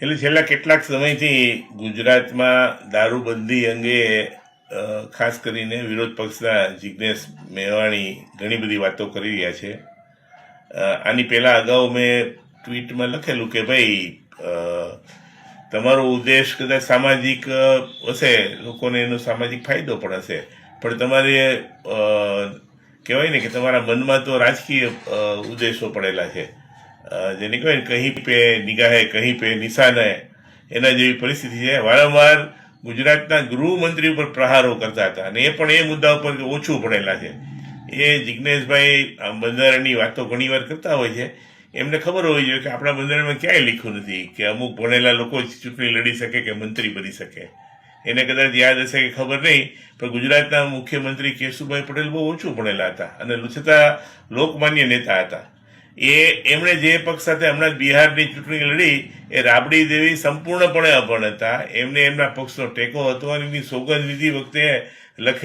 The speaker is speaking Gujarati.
એટલે છેલ્લા કેટલાક સમયથી ગુજરાતમાં દારૂબંધી અંગે ખાસ કરીને વિરોધ પક્ષના જિજ્ઞેશ મેવાણી ઘણી બધી વાતો કરી રહ્યા છે. આની પહેલાં અગાઉ મેં ટ્વીટમાં લખેલું કે ભાઈ તમારો ઉદ્દેશ કદાચ સામાજિક હશે, લોકોને એનો સામાજિક ફાયદો પણ હશે, પણ તમારે કહેવાય ને કે તમારા મનમાં તો રાજકીય ઉદ્દેશો પડેલા છે, જેને કહેવાય ને કહી પે નિગાહે કહી પે નિશાને, એના જેવી પરિસ્થિતિ છે. વારંવાર ગુજરાતના ગૃહમંત્રી ઉપર પ્રહારો કરતા હતા અને એ પણ એ મુદ્દા ઉપર ઓછું ભણેલા છે. એ જિજ્ઞેશભાઈ બંધારણની વાતો ઘણી વાર કરતા હોય છે. એમને ખબર હોવી જોઈએ કે આપણા બંધારણમાં ક્યાંય લખ્યું નથી કે અમુક ભણેલા લોકો જ ચૂંટણી લડી શકે કે મંત્રી બની શકે. એને કદાચ યાદ હશે કે ખબર નહીં, પણ ગુજરાતના મુખ્યમંત્રી કેશુભાઈ પટેલ બહુ ઓછું ભણેલા હતા અને છતાં લોકમાન્ય નેતા હતા. એમણે જે પક્ષ સાથે હમણાં બિહારની ચૂંટણી લડી એ રાબડી દેવી સંપૂર્ણપણે અભણ હતા. એમને એમના પક્ષનો ટેકો હતો અને એમની સોગંદ વિધિ વખતે લખેલું